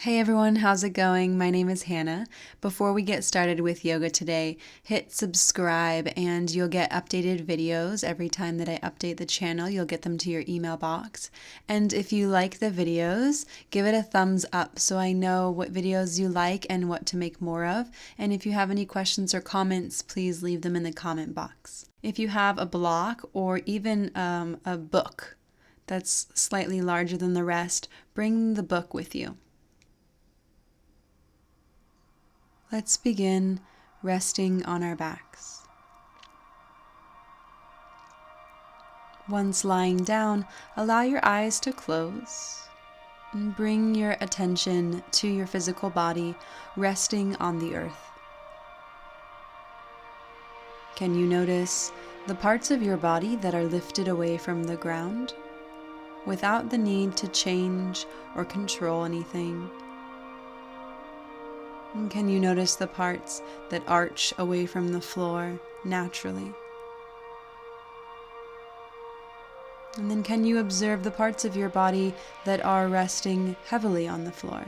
Hey everyone, how's it going? My name is Hannah. Before we get started with yoga today, hit subscribe and you'll get updated videos every time that I update the channel. You'll get them to your email box. And if you like the videos, give it a thumbs up so I know what videos you like and what to make more of. And if you have any questions or comments, please leave them in the comment box. If you have a block or even a book that's slightly larger than the rest, bring the book with you. Let's begin resting on our backs. Once lying down, allow your eyes to close and bring your attention to your physical body resting on the earth. Can you notice the parts of your body that are lifted away from the ground without the need to change or control anything? And can you notice the parts that arch away from the floor naturally? And then can you observe the parts of your body that are resting heavily on the floor?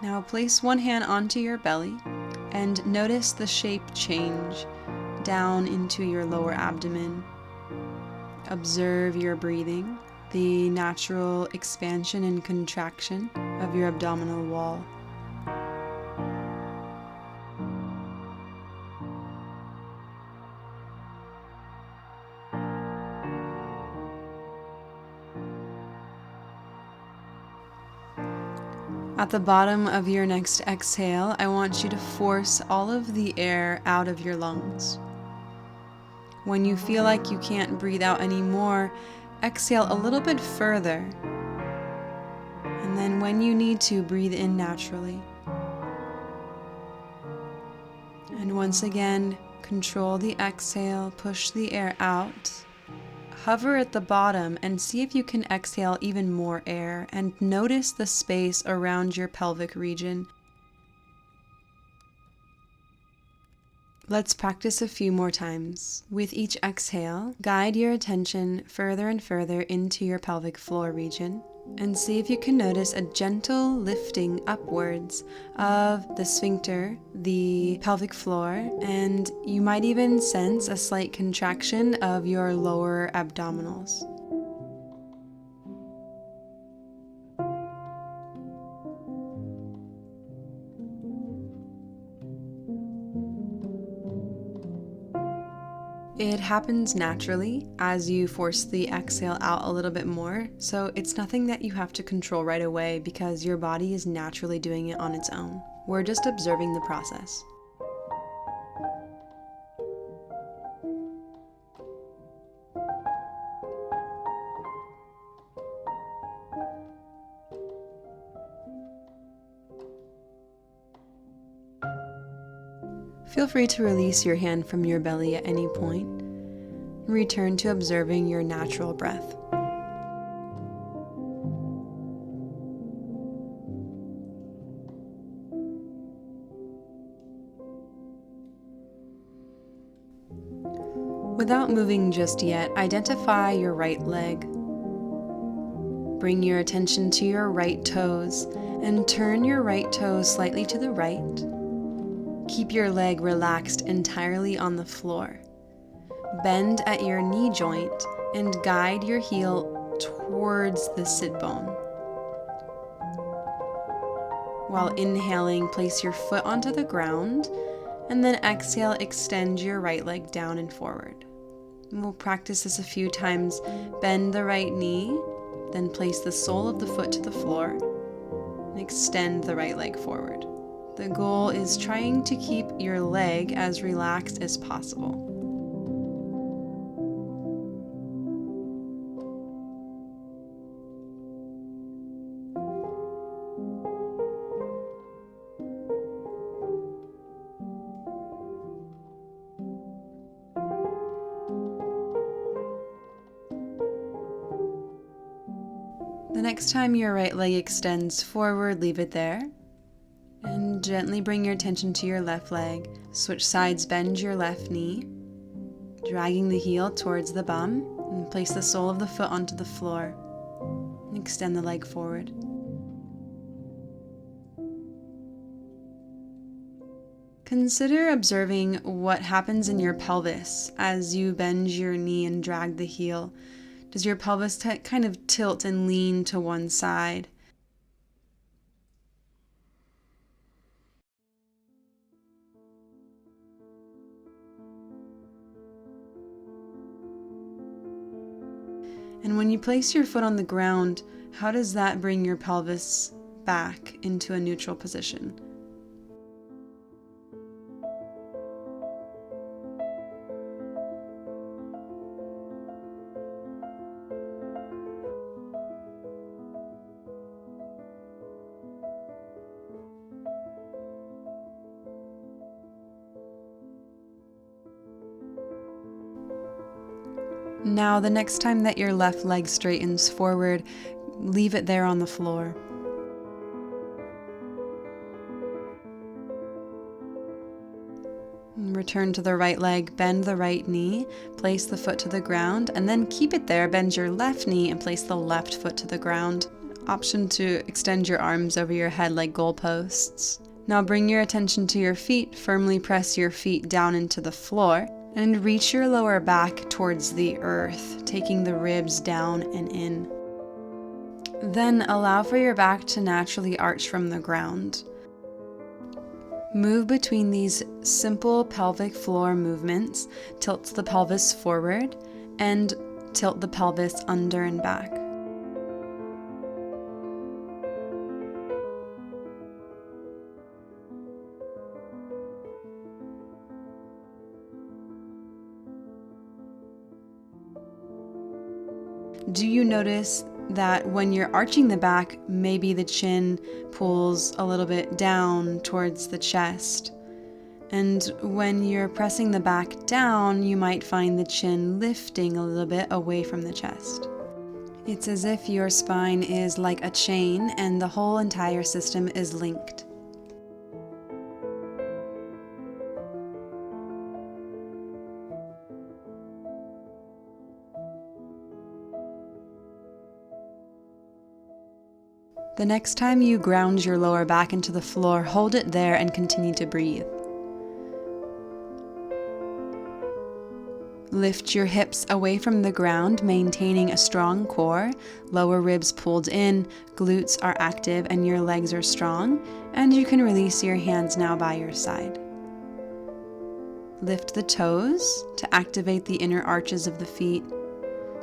Now place one hand onto your belly and notice the shape change down into your lower abdomen. Observe your breathing, the natural expansion and contraction of your abdominal wall. At the bottom of your next exhale, I want you to force all of the air out of your lungs. When you feel like you can't breathe out anymore, exhale a little bit further. And then when you need to, breathe in naturally. And once again, control the exhale, push the air out. Hover at the bottom and see if you can exhale even more air and notice the space around your pelvic region. Let's practice a few more times. With each exhale, guide your attention further and further into your pelvic floor region and see if you can notice a gentle lifting upwards of the sphincter, the pelvic floor, and you might even sense a slight contraction of your lower abdominals. It happens naturally as you force the exhale out a little bit more, so it's nothing that you have to control right away because your body is naturally doing it on its own. We're just observing the process. Feel free to release your hand from your belly at any point. Return to observing your natural breath. Without moving just yet, identify your right leg. Bring your attention to your right toes and turn your right toes slightly to the right. Keep your leg relaxed entirely on the floor. Bend at your knee joint and guide your heel towards the sit bone. While inhaling, place your foot onto the ground, and then exhale, extend your right leg down and forward. And we'll practice this a few times. Bend the right knee, then place the sole of the foot to the floor, and extend the right leg forward. The goal is trying to keep your leg as relaxed as possible. The next time your right leg extends forward, leave it there. And gently bring your attention to your left leg. Switch sides, bend your left knee. dragging the heel towards the bum, and place the sole of the foot onto the floor. Extend the leg forward. Consider observing what happens in your pelvis as you bend your knee and drag the heel. Does your pelvis kind of tilt and lean to one side? And when you place your foot on the ground, how does that bring your pelvis back into a neutral position? Now, the next time that your left leg straightens forward, leave it there on the floor. Return to the right leg, bend the right knee, place the foot to the ground, and then keep it there. Bend your left knee and place the left foot to the ground. Option to extend your arms over your head like goalposts. Now bring your attention to your feet, firmly press your feet down into the floor, and reach your lower back towards the earth, taking the ribs down and in. Then allow for your back to naturally arch from the ground. Move between these simple pelvic floor movements, tilt the pelvis forward, and tilt the pelvis under and back. Do you notice that when you're arching the back, maybe the chin pulls a little bit down towards the chest? And when you're pressing the back down, you might find the chin lifting a little bit away from the chest. It's as if your spine is like a chain and the whole entire system is linked. The next time you ground your lower back into the floor, hold it there and continue to breathe. Lift your hips away from the ground, maintaining a strong core, lower ribs pulled in, glutes are active and your legs are strong, and you can release your hands now by your side. Lift the toes to activate the inner arches of the feet.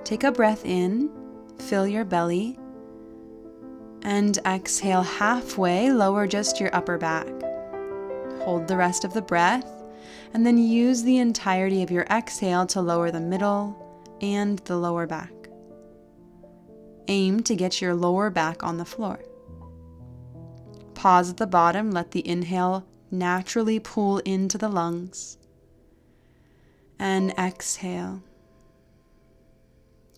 Take a breath in, fill your belly, and exhale halfway, lower just your upper back. Hold the rest of the breath, and then use the entirety of your exhale to lower the middle and the lower back. Aim to get your lower back on the floor. Pause at the bottom, let the inhale naturally pull into the lungs. And exhale.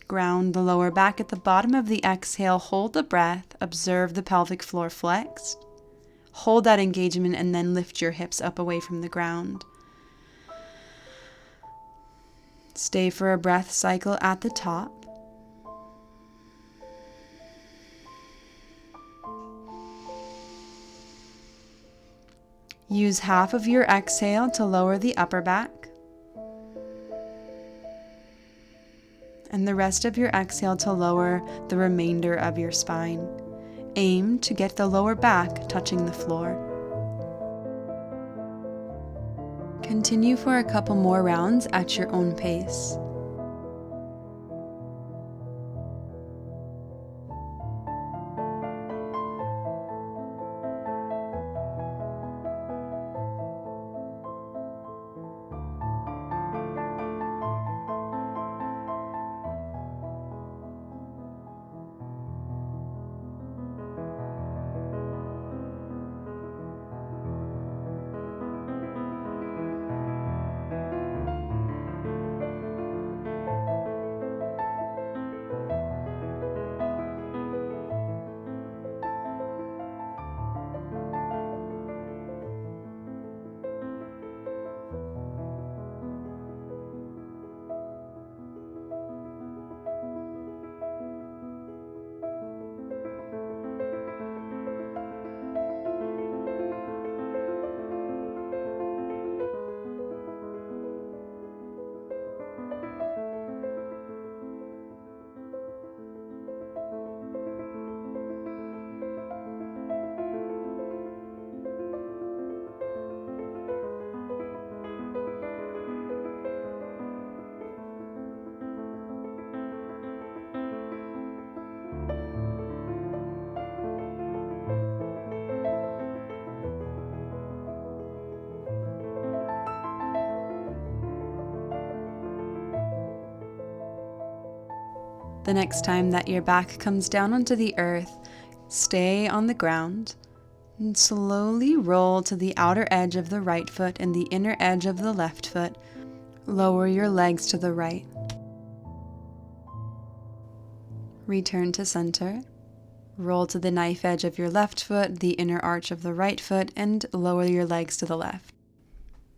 Ground the lower back at the bottom of the exhale, hold the breath, observe the pelvic floor flexed. Hold that engagement and then lift your hips up away from the ground. Stay for a breath cycle at the top. Use half of your exhale to lower the upper back. And the rest of your exhale to lower the remainder of your spine. Aim to get the lower back touching the floor. Continue for a couple more rounds at your own pace. The next time that your back comes down onto the earth, stay on the ground and slowly roll to the outer edge of the right foot and the inner edge of the left foot. Lower your legs to the right. Return to center. Roll to the knife edge of your left foot, the inner arch of the right foot, and lower your legs to the left.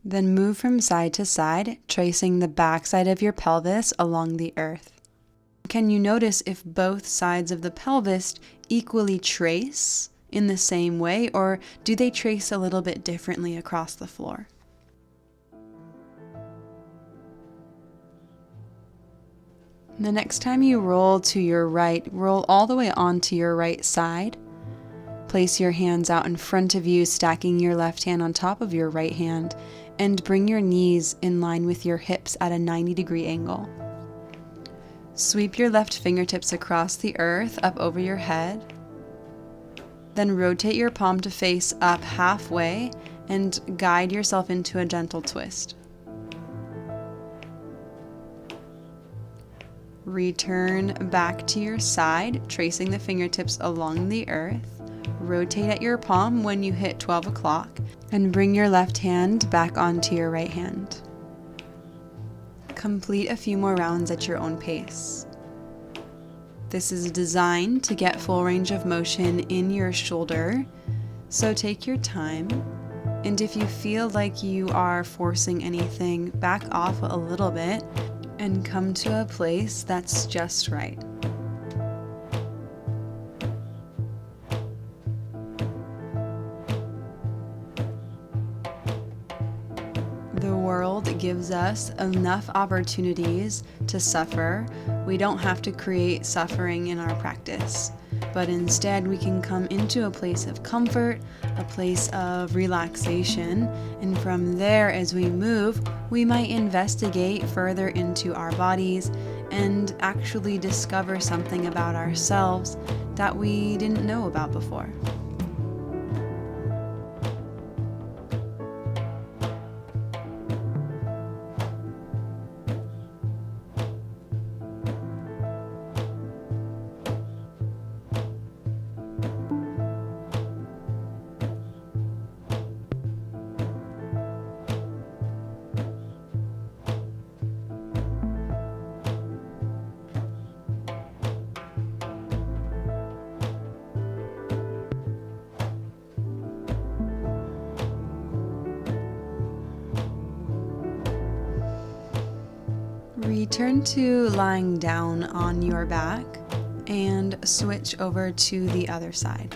Then move from side to side, tracing the backside of your pelvis along the earth. Can you notice if both sides of the pelvis equally trace in the same way, or do they trace a little bit differently across the floor? The next time you roll to your right, roll all the way onto your right side. Place your hands out in front of you, stacking your left hand on top of your right hand, and bring your knees in line with your hips at a 90-degree angle. Sweep your left fingertips across the earth up over your head. Then rotate your palm to face up halfway and guide yourself into a gentle twist. Return back to your side, tracing the fingertips along the earth. Rotate at your palm when you hit 12 o'clock and bring your left hand back onto your right hand. Complete a few more rounds at your own pace. This is designed to get full range of motion in your shoulder, so take your time. And if you feel like you are forcing anything, back off a little bit and come to a place that's just right. The world gives us enough opportunities to suffer. We don't have to create suffering in our practice, but instead we can come into a place of comfort, a place of relaxation, and from there, as we move, we might investigate further into our bodies and actually discover something about ourselves that we didn't know about before. Return to lying down on your back and switch over to the other side.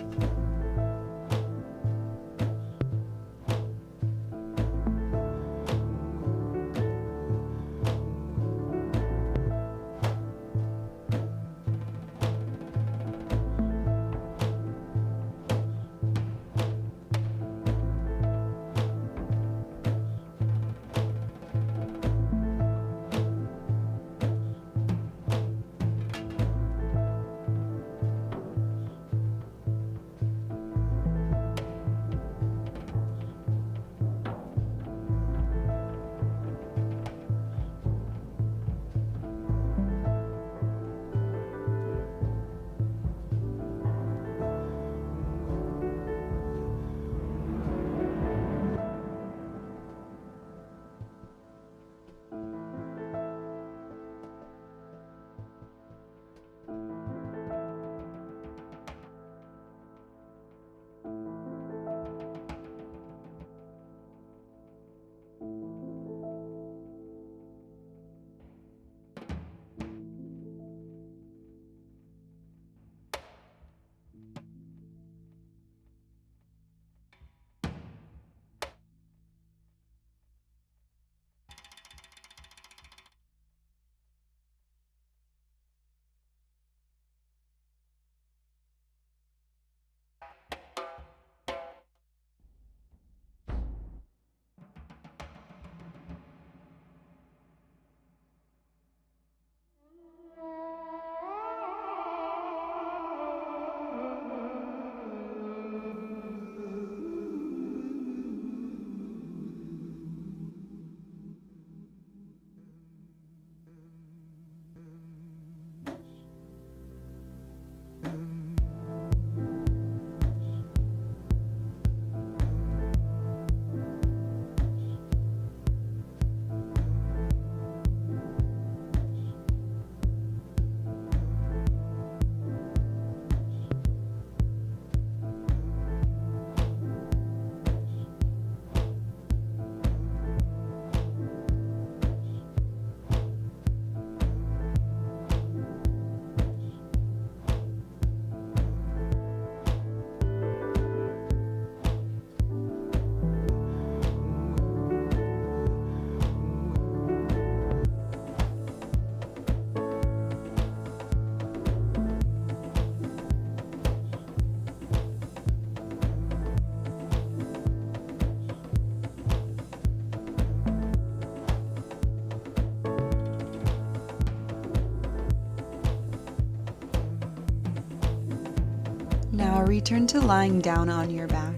Now return to lying down on your back.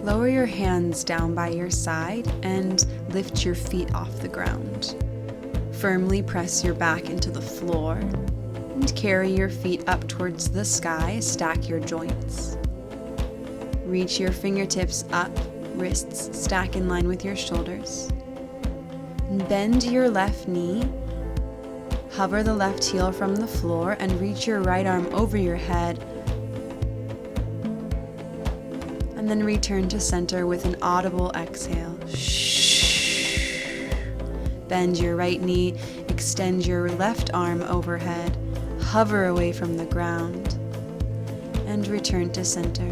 Lower your hands down by your side and lift your feet off the ground. Firmly press your back into the floor and carry your feet up towards the sky. Stack your joints. Reach your fingertips up, wrists stack in line with your shoulders. Bend your left knee. Hover the left heel from the floor and reach your right arm over your head. And then return to center with an audible exhale. Bend your right knee, extend your left arm overhead, hover away from the ground, and return to center.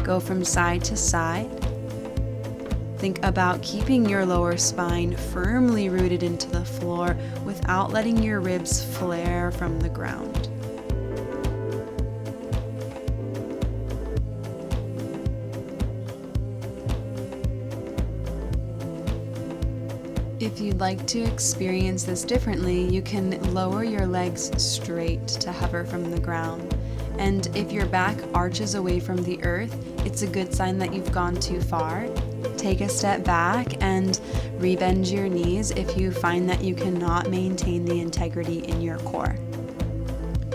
Go from side to side. Think about keeping your lower spine firmly rooted into the floor without letting your ribs flare from the ground. If you'd like to experience this differently, you can lower your legs straight to hover from the ground. And if your back arches away from the earth, it's a good sign that you've gone too far. Take a step back and rebend your knees if you find that you cannot maintain the integrity in your core.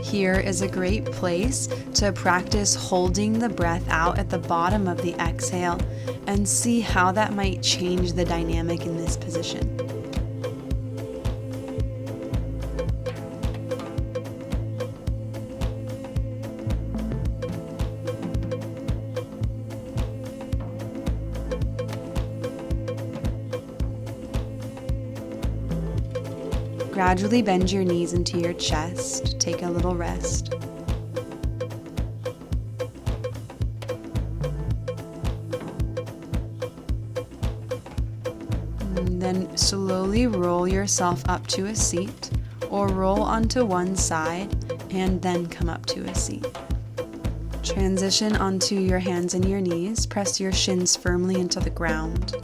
Here is a great place to practice holding the breath out at the bottom of the exhale and see how that might change the dynamic in this position. Gradually bend your knees into your chest. Take a little rest. And then slowly roll yourself up to a seat or roll onto one side and then come up to a seat. Transition onto your hands and your knees. Press your shins firmly into the ground.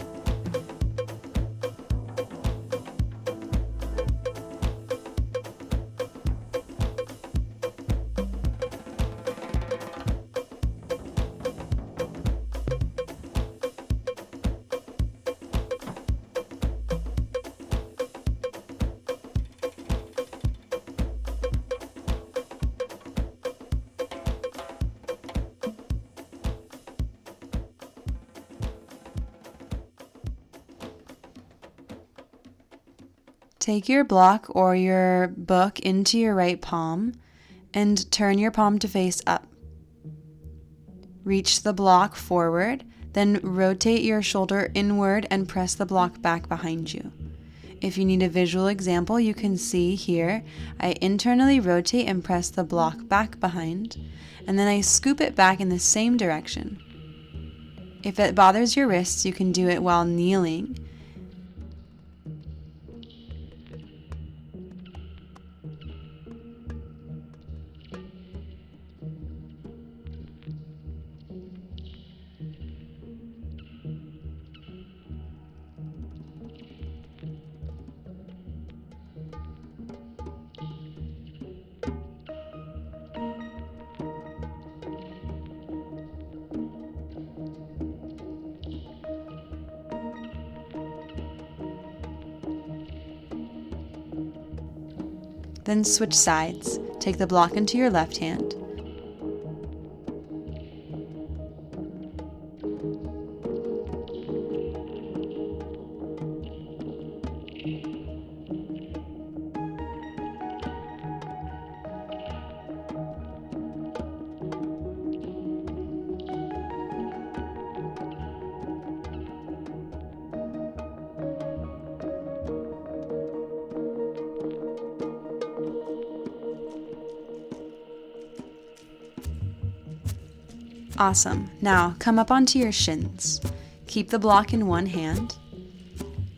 Take your block or your book into your right palm and turn your palm to face up. Reach the block forward, then rotate your shoulder inward and press the block back behind you. If you need a visual example, you can see here, I internally rotate and press the block back behind, and then I scoop it back in the same direction. If it bothers your wrists, you can do it while kneeling. Then switch sides. Take the block into your left hand. Awesome. Now come up onto your shins. Keep the block in one hand.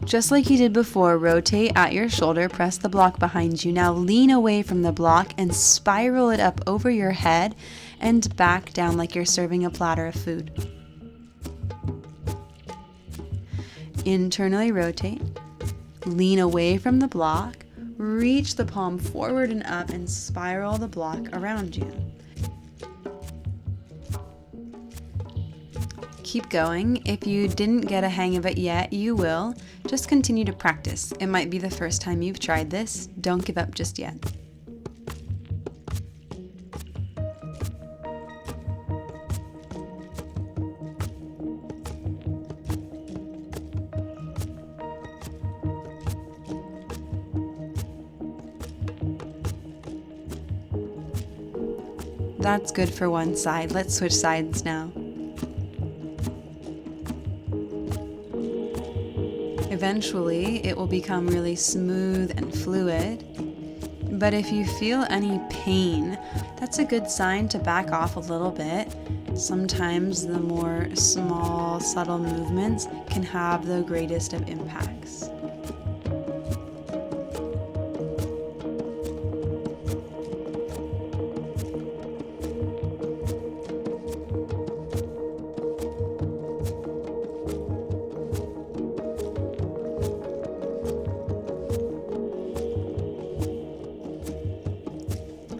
Just like you did before, rotate at your shoulder, press the block behind you. Now lean away from the block and spiral it up over your head and back down like you're serving a platter of food. Internally rotate, lean away from the block, reach the palm forward and up and spiral the block around you. Keep going. If you didn't get a hang of it yet, you will. Just continue to practice. It might be the first time you've tried this. Don't give up just yet. That's good for one side. Let's switch sides now. Eventually, it will become really smooth and fluid. But if you feel any pain, that's a good sign to back off a little bit. Sometimes the more small, subtle movements can have the greatest of impacts.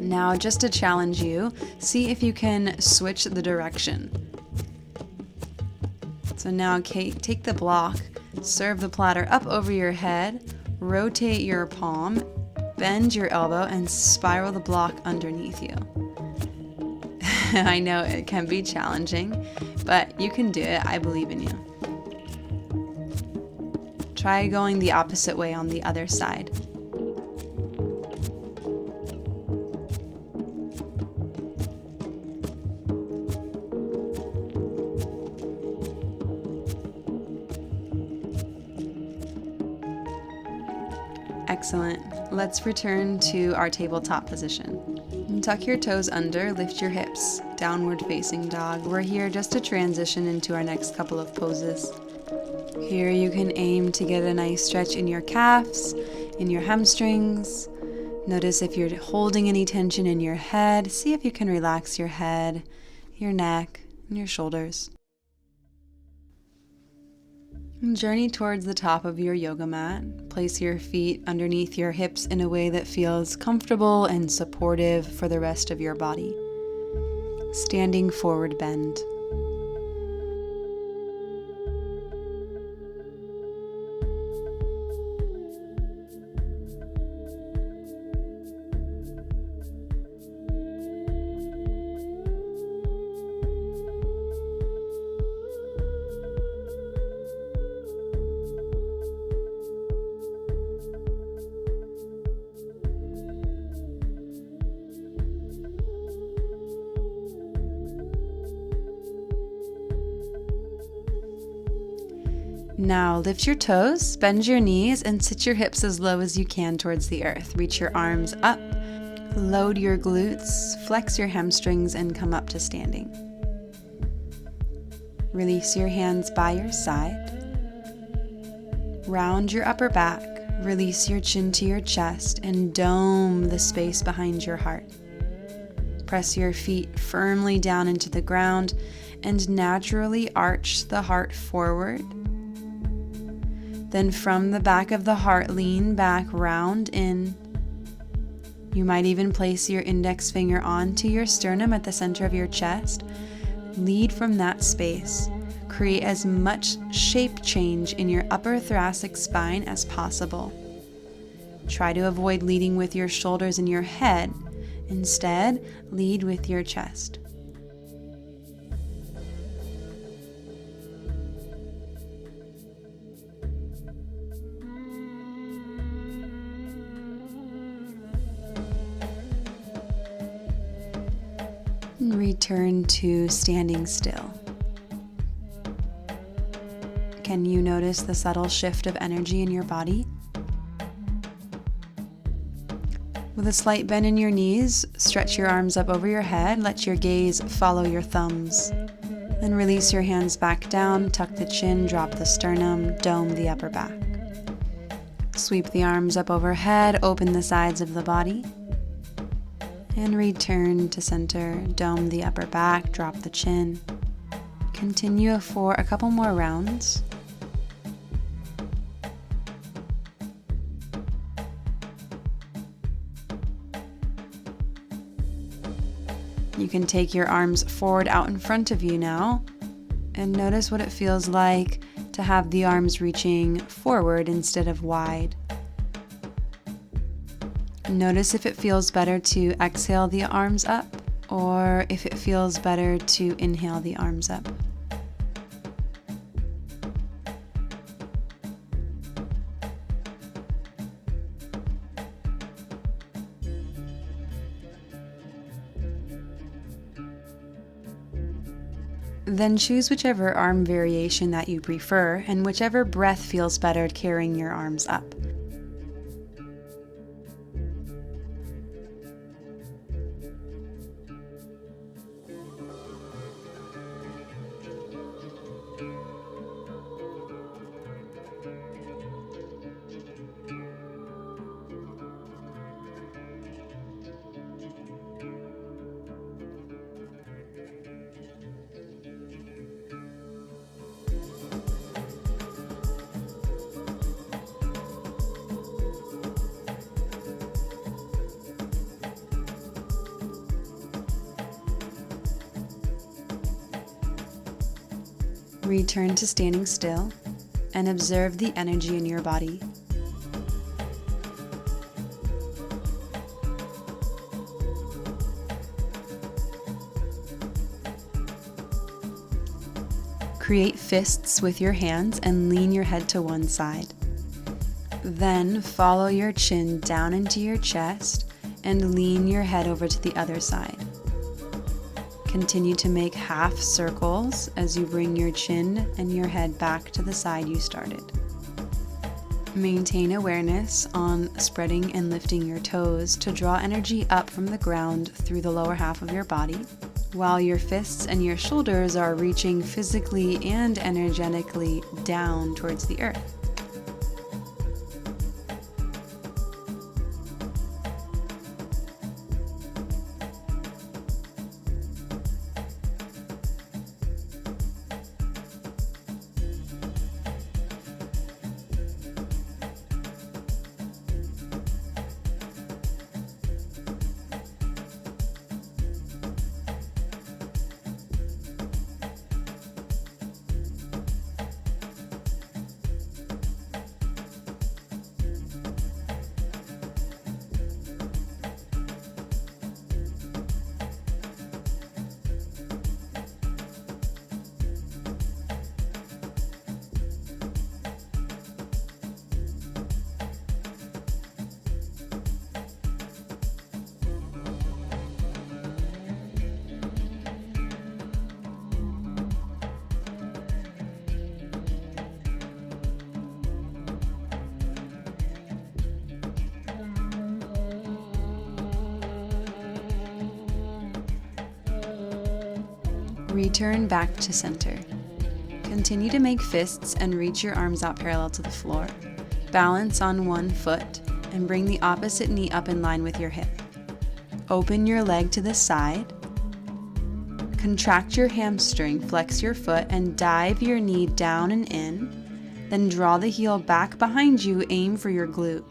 Now, just to challenge you, see if you can switch the direction. So now take the block, serve the platter up over your head, rotate your palm, bend your elbow, and spiral the block underneath you. I know it can be challenging, but you can do it. I believe in you. Try going the opposite way on the other side. Excellent. Let's return to our tabletop position. Tuck your toes under, lift your hips, downward facing dog. We're here just to transition into our next couple of poses. Here you can aim to get a nice stretch in your calves, in your hamstrings. Notice if you're holding any tension in your head. See if you can relax your head, your neck, and your shoulders. Journey towards the top of your yoga mat. Place your feet underneath your hips in a way that feels comfortable and supportive for the rest of your body. Standing forward bend. Now lift your toes, bend your knees, and sit your hips as low as you can towards the earth. Reach your arms up, load your glutes, flex your hamstrings, and come up to standing. Release your hands by your side. Round your upper back, release your chin to your chest, and dome the space behind your heart. Press your feet firmly down into the ground and naturally arch the heart forward. Then from the back of the heart, lean back, round in. You might even place your index finger onto your sternum at the center of your chest. Lead from that space. Create as much shape change in your upper thoracic spine as possible. Try to avoid leading with your shoulders and your head. Instead, lead with your chest. Return to standing still. Can you notice the subtle shift of energy in your body? With a slight bend in your knees, stretch your arms up over your head, let your gaze follow your thumbs. Then release your hands back down, tuck the chin, drop the sternum, dome the upper back. Sweep the arms up overhead, open the sides of the body. And return to center, dome the upper back, drop the chin. Continue for a couple more rounds. can take your arms forward out in front of you now and notice what it feels like to have the arms reaching forward instead of wide. Notice if it feels better to exhale the arms up or if it feels better to inhale the arms up. Then choose whichever arm variation that you prefer and whichever breath feels better carrying your arms up. Return to standing still and observe the energy in your body. Create fists with your hands and lean your head to one side. Then follow your chin down into your chest and lean your head over to the other side. Continue to make half circles as you bring your chin and your head back to the side you started. Maintain awareness on spreading and lifting your toes to draw energy up from the ground through the lower half of your body, while your fists and your shoulders are reaching physically and energetically down towards the earth. Return back to center. Continue to make fists and reach your arms out parallel to the floor. Balance on one foot and bring the opposite knee up in line with your hip. Open your leg to the side. Contract your hamstring, flex your foot, and dive your knee down and in. Then draw the heel back behind you, aim for your glute.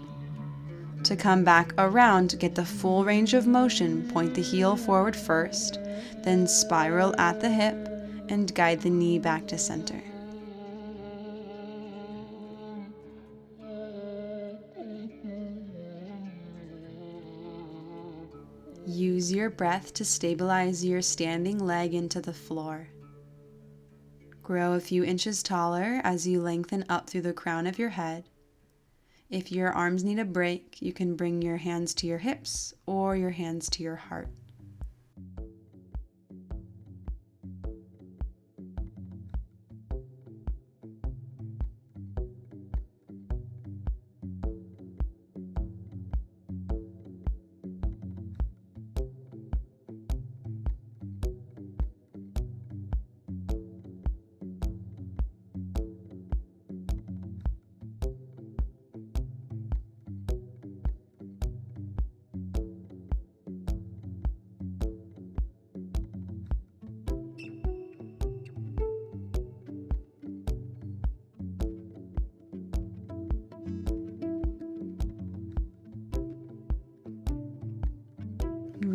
To come back around, get the full range of motion, point the heel forward first, then spiral at the hip and guide the knee back to center. Use your breath to stabilize your standing leg into the floor. Grow a few inches taller as you lengthen up through the crown of your head. If your arms need a break, you can bring your hands to your hips or your hands to your heart.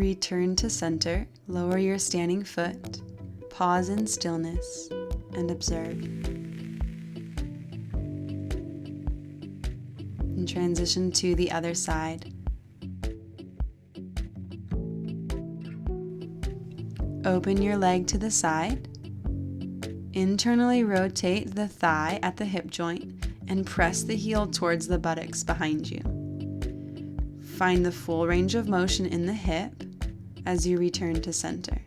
Return to center, lower your standing foot, pause in stillness, and observe. And transition to the other side. Open your leg to the side. Internally rotate the thigh at the hip joint and press the heel towards the buttocks behind you. Find the full range of motion in the hip as you return to center.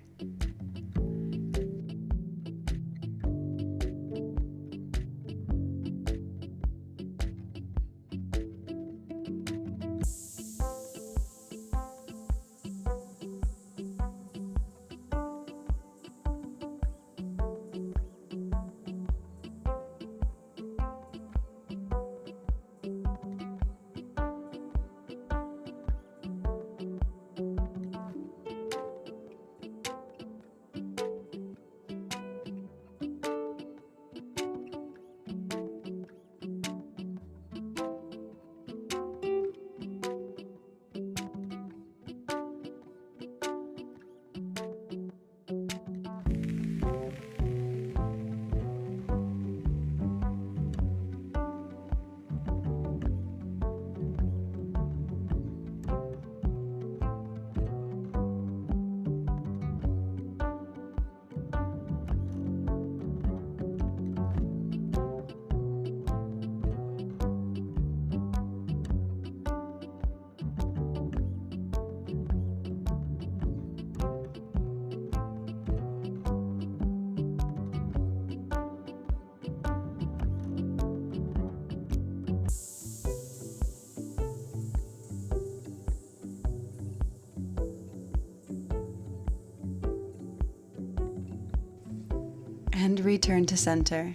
And return to center.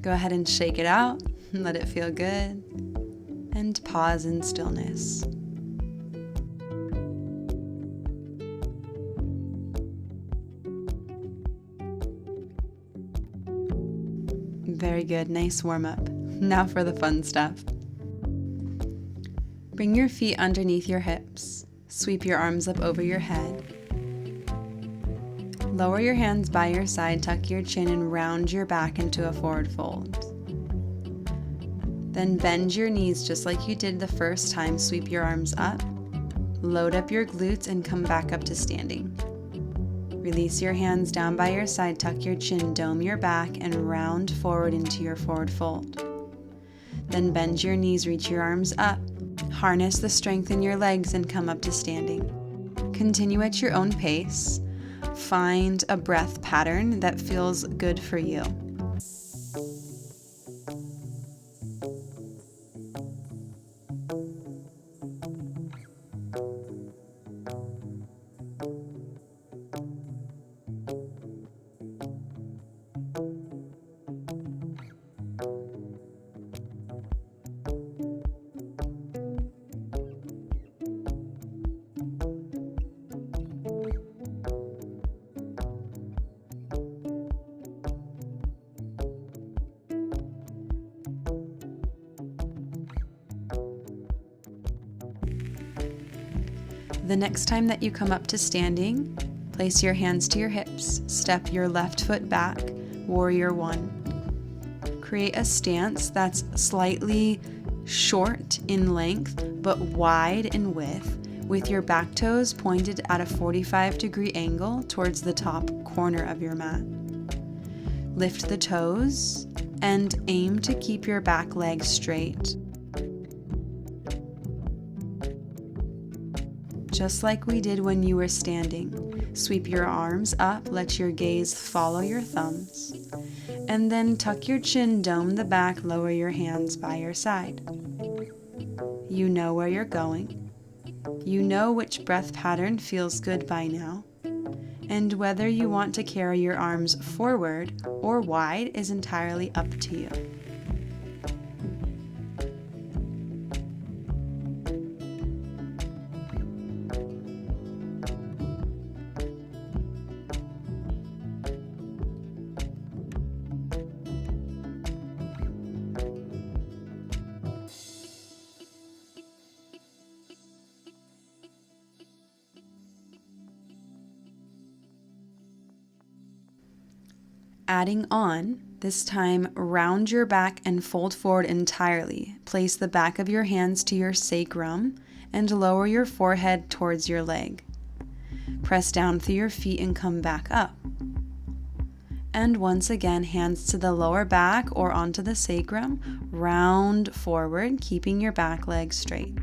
Go ahead and shake it out, let it feel good, and pause in stillness. Very good, nice warm up. Now for the fun stuff. Bring your feet underneath your hips. Sweep your arms up over your head. Lower your hands by your side, tuck your chin, and round your back into a forward fold. Then bend your knees just like you did the first time. Sweep your arms up, load up your glutes, and come back up to standing. Release your hands down by your side, tuck your chin, dome your back, and round forward into your forward fold. Then bend your knees, reach your arms up, harness the strength in your legs, and come up to standing. Continue at your own pace. Find a breath pattern that feels good for you. The next time that you come up to standing, place your hands to your hips, step your left foot back, warrior one. Create a stance that's slightly short in length but wide in width, with your back toes pointed at a 45-degree angle towards the top corner of your mat. Lift the toes and aim to keep your back leg straight. Just like we did when you were standing, sweep your arms up, let your gaze follow your thumbs, and then tuck your chin, dome the back, lower your hands by your side. You know where you're going. You know which breath pattern feels good by now, and whether you want to carry your arms forward or wide is entirely up to you. Adding on, this time round your back and fold forward entirely. Place the back of your hands to your sacrum and lower your forehead towards your leg. Press down through your feet and come back up. And once again, hands to the lower back or onto the sacrum, round forward, keeping your back leg straight.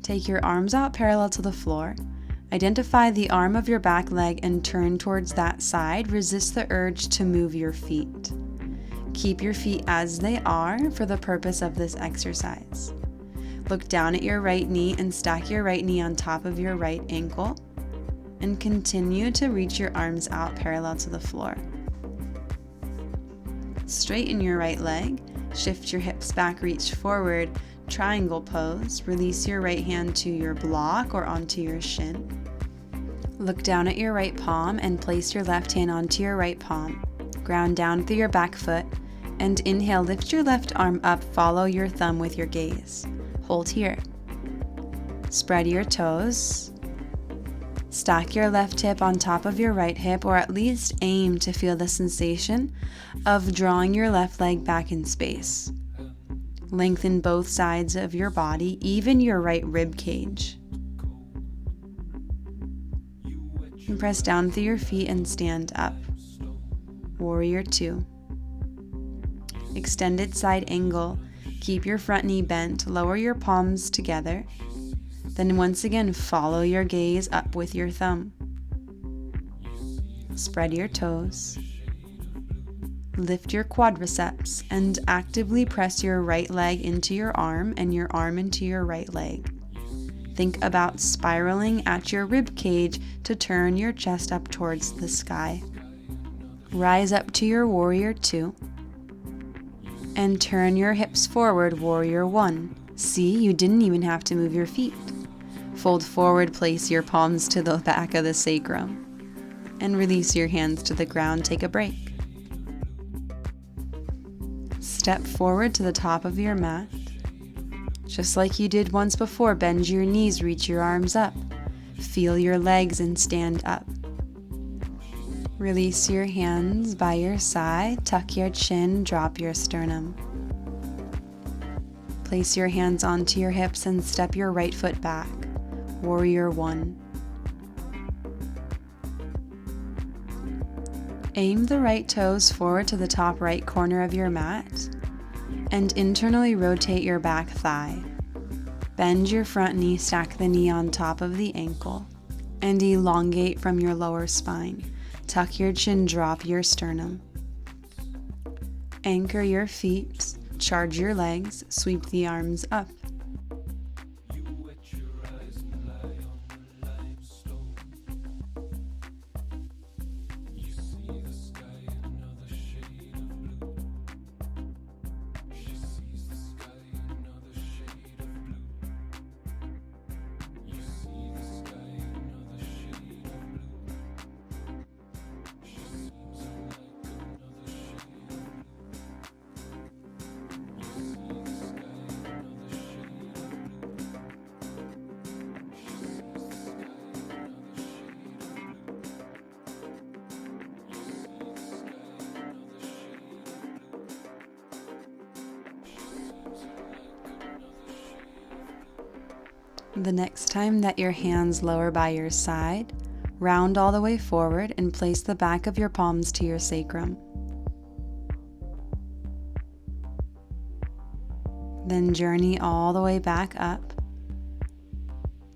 Take your arms out parallel to the floor. Identify the arm of your back leg and turn towards that side. Resist the urge to move your feet. Keep your feet as they are for the purpose of this exercise. Look down at your right knee and stack your right knee on top of your right ankle. And continue to reach your arms out parallel to the floor. Straighten your right leg. Shift your hips back, reach forward. Triangle pose. Release your right hand to your block or onto your shin. Look down at your right palm and place your left hand onto your right palm. Ground down through your back foot and inhale, lift your left arm up, follow your thumb with your gaze. Hold here. Spread your toes. Stack your left hip on top of your right hip, or at least aim to feel the sensation of drawing your left leg back in space. Lengthen both sides of your body, even your right rib cage. And press down through your feet and stand up. Warrior 2. Extended side angle. Keep your front knee bent. Lower your palms together. Then once again, follow your gaze up with your thumb. Spread your toes. Lift your quadriceps and actively press your right leg into your arm and your arm into your right leg. Think about spiraling at your rib cage to turn your chest up towards the sky. Rise up to your warrior 2 and turn your hips forward, warrior 1. See, you didn't even have to move your feet. Fold forward, place your palms to the back of the sacrum and release your hands to the ground. Take a break. Step forward to the top of your mat. Just like you did once before, bend your knees, reach your arms up. Feel your legs and stand up. Release your hands by your side, tuck your chin, drop your sternum. Place your hands onto your hips and step your right foot back. Warrior 1. Aim the right toes forward to the top right corner of your mat and internally rotate your back thigh. Bend your front knee, stack the knee on top of the ankle, and elongate from your lower spine. Tuck your chin, drop your sternum. Anchor your feet, charge your legs, sweep the arms up. The next time that your hands lower by your side, round all the way forward and place the back of your palms to your sacrum. Then journey all the way back up.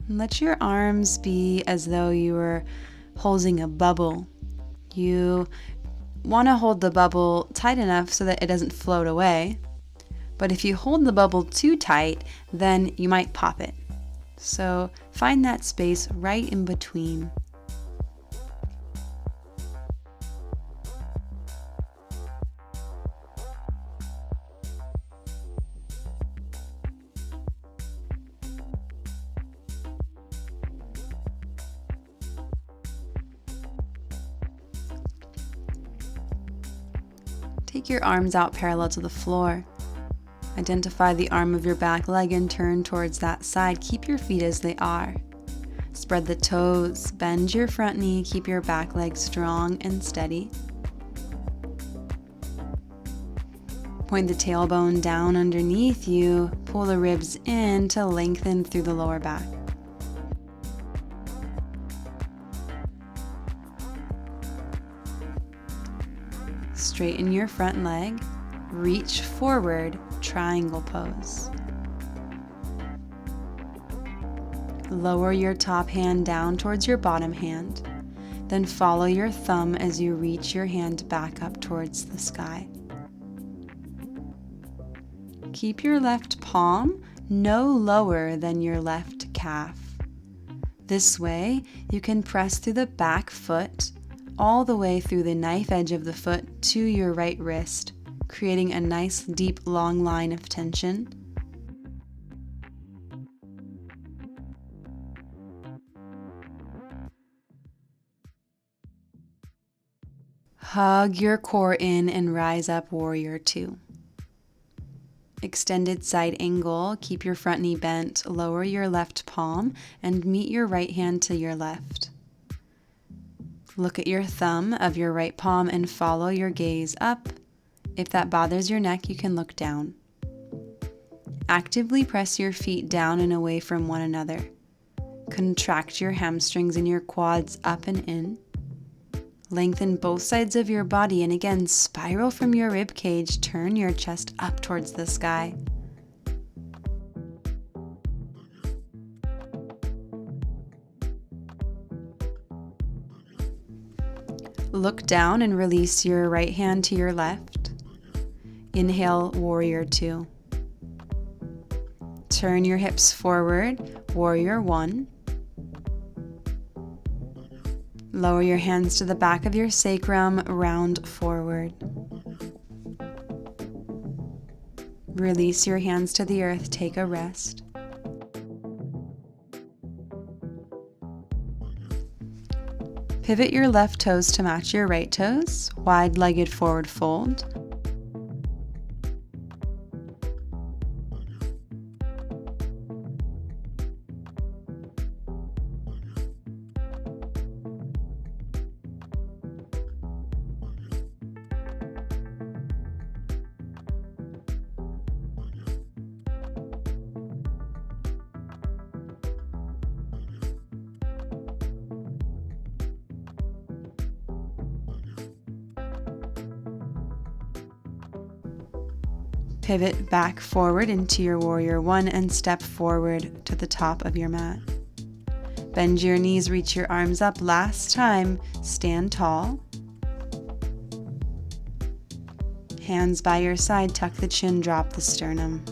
Let your arms be as though you were holding a bubble. You want to hold the bubble tight enough so that it doesn't float away. But if you hold the bubble too tight, then you might pop it. So find that space right in between. Take your arms out parallel to the floor. Identify the arm of your back leg and turn towards that side. Keep your feet as they are. Spread the toes, bend your front knee, keep your back leg strong and steady. Point the tailbone down underneath you, pull the ribs in to lengthen through the lower back. Straighten your front leg, reach forward, triangle pose. Lower your top hand down towards your bottom hand, then follow your thumb as you reach your hand back up towards the sky. Keep your left palm no lower than your left calf. This way, you can press through the back foot all the way through the knife edge of the foot to your right wrist, creating a nice deep long line of tension. Hug your core in and rise up, warrior two. Extended side angle, keep your front knee bent, lower your left palm, and meet your right hand to your left. Look at your thumb of your right palm and follow your gaze up. If that bothers your neck, you can look down. Actively press your feet down and away from one another. Contract your hamstrings and your quads up and in. Lengthen both sides of your body and again spiral from your rib cage, turn your chest up towards the sky. Look down and release your right hand to your left. Inhale, warrior two. Turn your hips forward, warrior one. Lower your hands to the back of your sacrum, round forward. Release your hands to the earth, take a rest. Pivot your left toes to match your right toes, wide-legged forward fold. Pivot back forward into your warrior one and step forward to the top of your mat. Bend your knees, reach your arms up. Last time, stand tall. Hands by your side, tuck the chin, drop the sternum.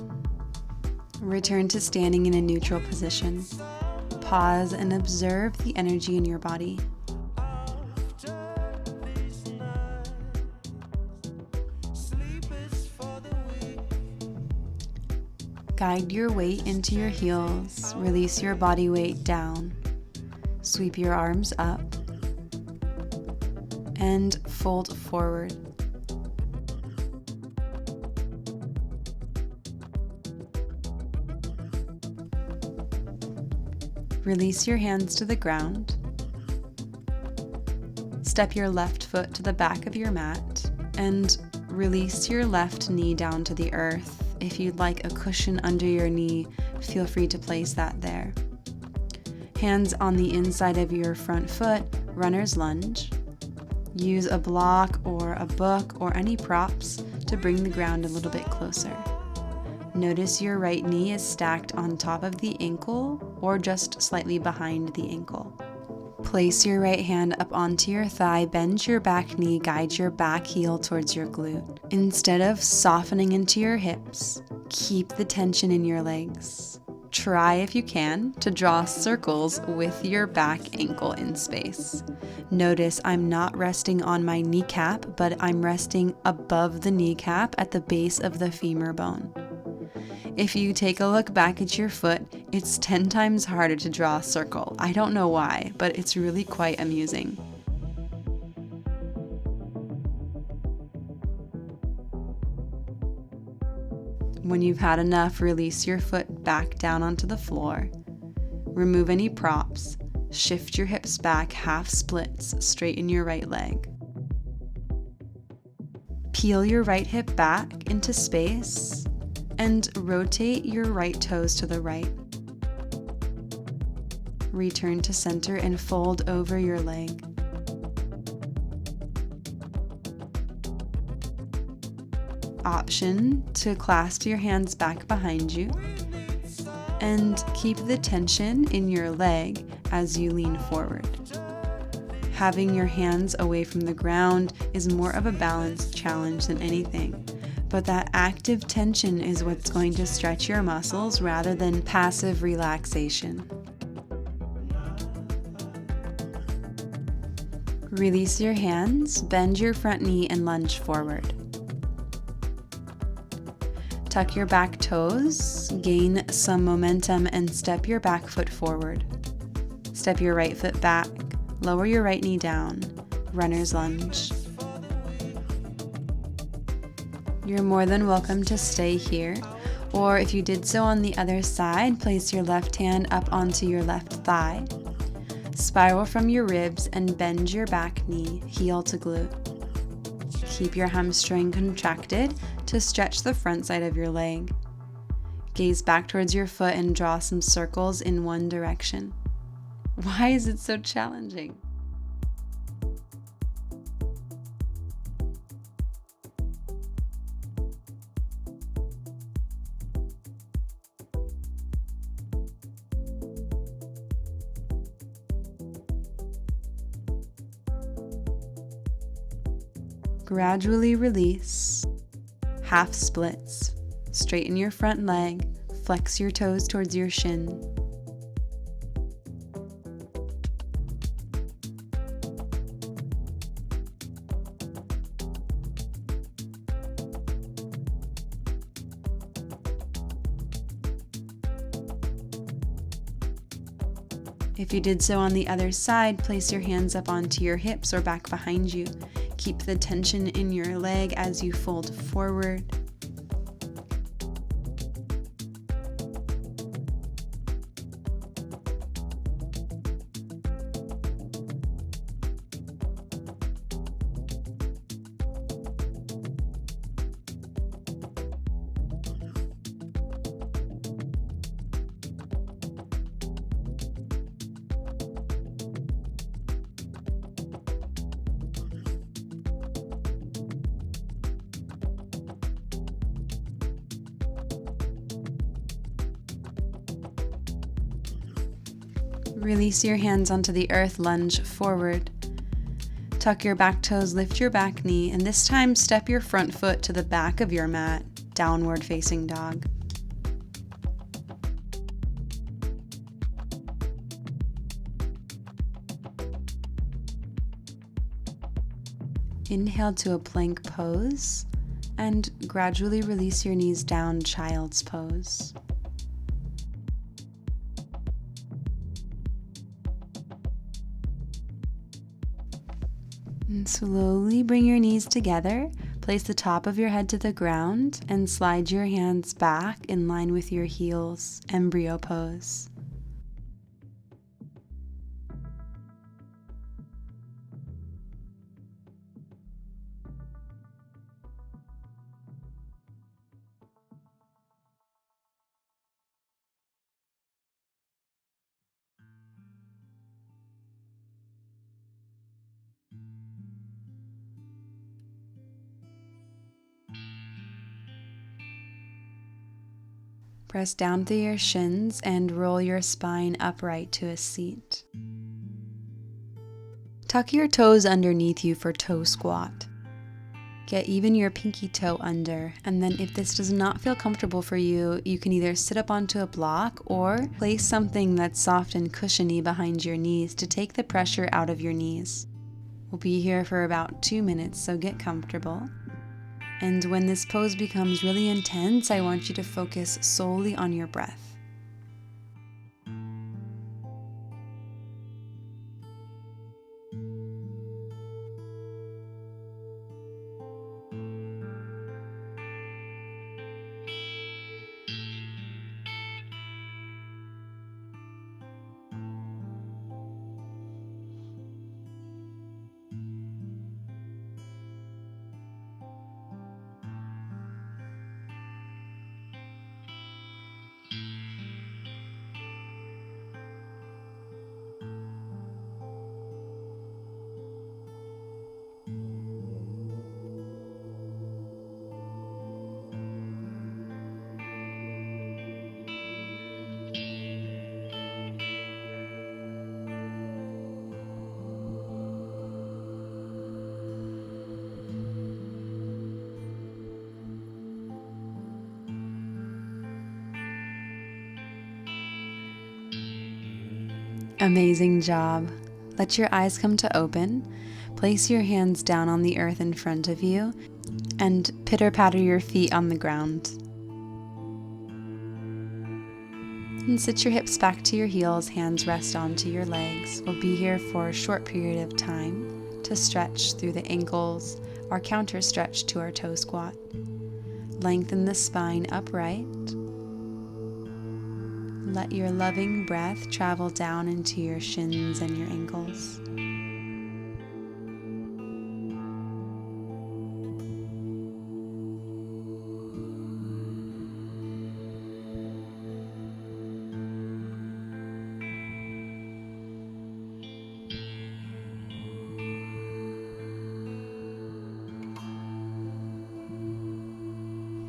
Return to standing in a neutral position. Pause and observe the energy in your body. Guide your weight into your heels. Release your body weight down. Sweep your arms up and fold forward. Release your hands to the ground. Step your left foot to the back of your mat and release your left knee down to the earth. If you'd like a cushion under your knee, feel free to place that there. Hands on the inside of your front foot, runner's lunge. Use a block or a book or any props to bring the ground a little bit closer. Notice your right knee is stacked on top of the ankle or just slightly behind the ankle. Place your right hand up onto your thigh, bend your back knee, guide your back heel towards your glute. Instead of softening into your hips, keep the tension in your legs. Try, if you can, to draw circles with your back ankle in space. Notice I'm not resting on my kneecap, but I'm resting above the kneecap at the base of the femur bone. If you take a look back at your foot, it's 10 times harder to draw a circle. I don't know why, but it's really quite amusing. When you've had enough, release your foot back down onto the floor. Remove any props. Shift your hips back, half splits, straighten your right leg. Peel your right hip back into space and rotate your right toes to the right. Return to center and fold over your leg. Option to clasp your hands back behind you and keep the tension in your leg as you lean forward. Having your hands away from the ground is more of a balance challenge than anything, but that active tension is what's going to stretch your muscles rather than passive relaxation. Release your hands, bend your front knee and lunge forward. Tuck your back toes, gain some momentum and step your back foot forward. Step your right foot back, lower your right knee down, runner's lunge. You're more than welcome to stay here, or if you did so on the other side, place your left hand up onto your left thigh. Spiral from your ribs and bend your back knee, heel to glute. Keep your hamstring contracted to stretch the front side of your leg. Gaze back towards your foot and draw some circles in one direction. Why is it so challenging? Gradually release, half splits, straighten your front leg, flex your toes towards your shin. If you did so on the other side, place your hands up onto your hips or back behind you. Keep the tension in your leg as you fold forward. Release your hands onto the earth, lunge forward. Tuck your back toes, lift your back knee, and this time step your front foot to the back of your mat, downward facing dog. Inhale to a plank pose and gradually release your knees down, child's pose. And slowly bring your knees together, place the top of your head to the ground, and slide your hands back in line with your heels, embryo pose. Press down through your shins and roll your spine upright to a seat. Tuck your toes underneath you for toe squat. Get even your pinky toe under, and then if this does not feel comfortable for you, you can either sit up onto a block or place something that's soft and cushiony behind your knees to take the pressure out of your knees. We'll be here for about 2 minutes, so get comfortable. And when this pose becomes really intense, I want you to focus solely on your breath. Amazing job. Let your eyes come to open. Place your hands down on the earth in front of you and pitter-patter your feet on the ground. And sit your hips back to your heels, hands rest onto your legs. We'll be here for a short period of time to stretch through the ankles or counter stretch to our toe squat. Lengthen the spine upright. Let your loving breath travel down into your shins and your ankles.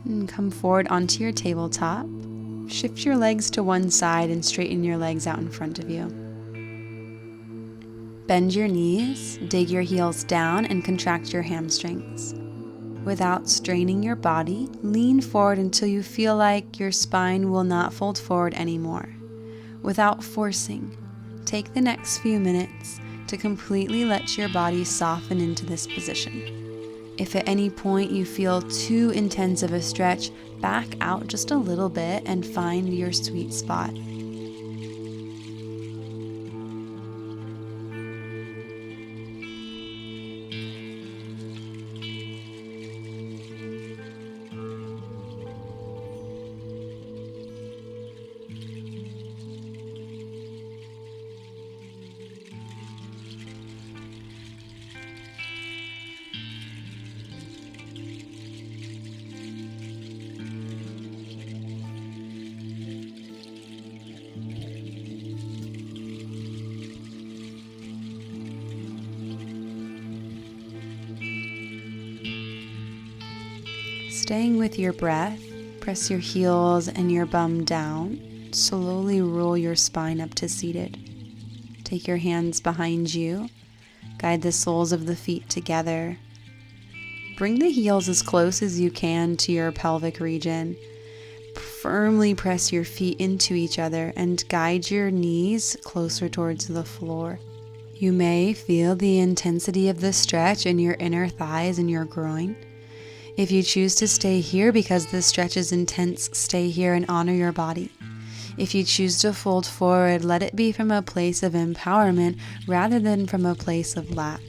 And come forward onto your tabletop. Shift your legs to one side and straighten your legs out in front of you. Bend your knees, dig your heels down, and contract your hamstrings. Without straining your body, lean forward until you feel like your spine will not fold forward anymore. Without forcing, take the next few minutes to completely let your body soften into this position. If at any point you feel too intense of a stretch, back out just a little bit and find your sweet spot. Staying with your breath, press your heels and your bum down. Slowly roll your spine up to seated. Take your hands behind you. Guide the soles of the feet together. Bring the heels as close as you can to your pelvic region. Firmly press your feet into each other and guide your knees closer towards the floor. You may feel the intensity of the stretch in your inner thighs and your groin. If you choose to stay here because the stretch is intense, stay here and honor your body. If you choose to fold forward, let it be from a place of empowerment rather than from a place of lack.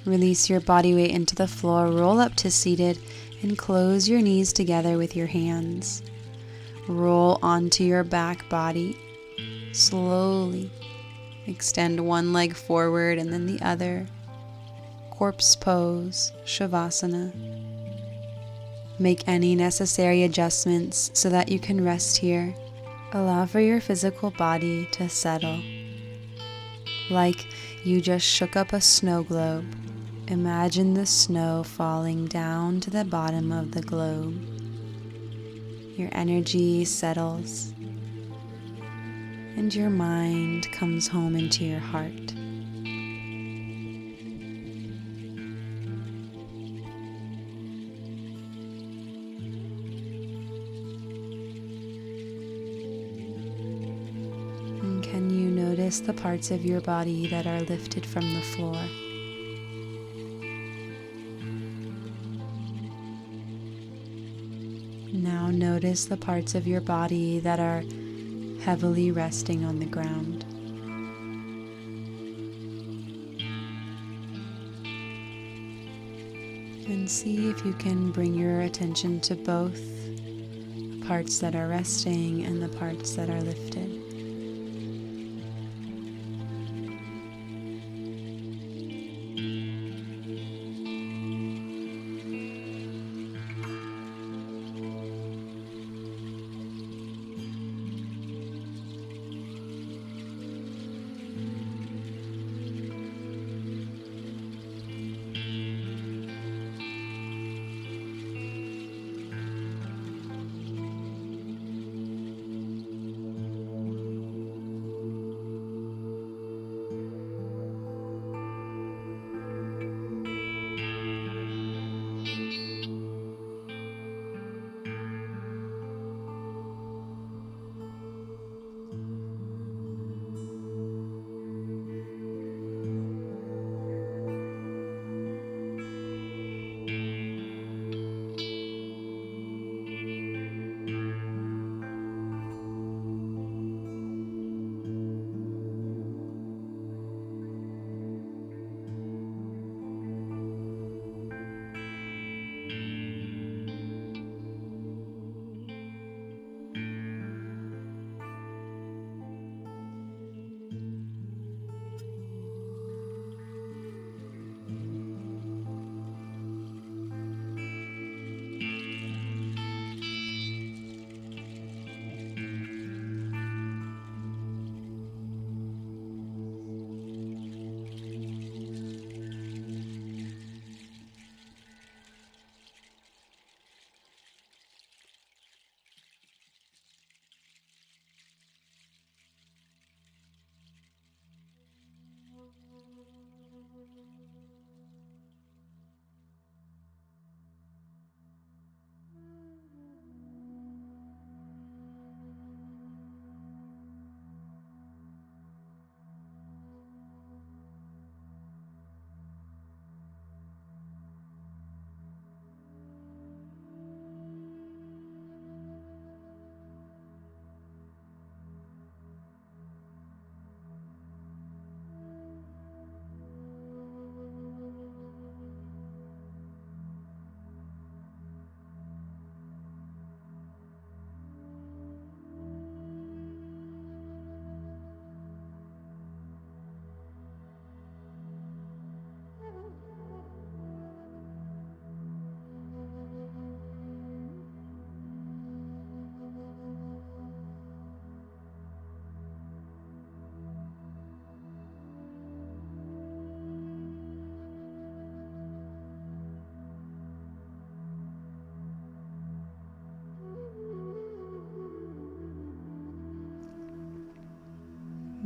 Release your body weight into the floor, roll up to seated, and close your knees together with your hands. Roll onto your back body. Slowly extend one leg forward and then the other. Corpse pose, Shavasana. Make any necessary adjustments so that you can rest here. Allow for your physical body to settle. Like you just shook up a snow globe. Imagine the snow falling down to the bottom of the globe. Your energy settles, and your mind comes home into your heart. And can you notice the parts of your body that are lifted from the floor? Now notice the parts of your body that are heavily resting on the ground. And see if you can bring your attention to both the parts that are resting and the parts that are lifted.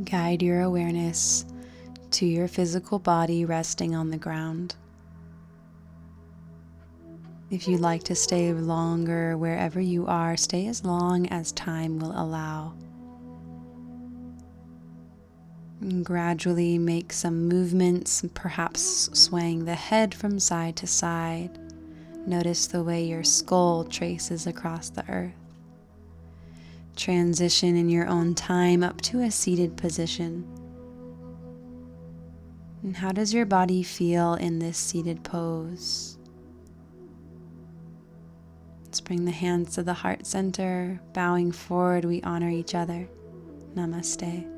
Guide your awareness to your physical body resting on the ground. If you'd like to stay longer wherever you are, stay as long as time will allow. And gradually make some movements, perhaps swaying the head from side to side. Notice the way your skull traces across the earth. Transition in your own time up to a seated position. And how does your body feel in this seated pose? Let's bring the hands to the heart center. Bowing forward, we honor each other. Namaste.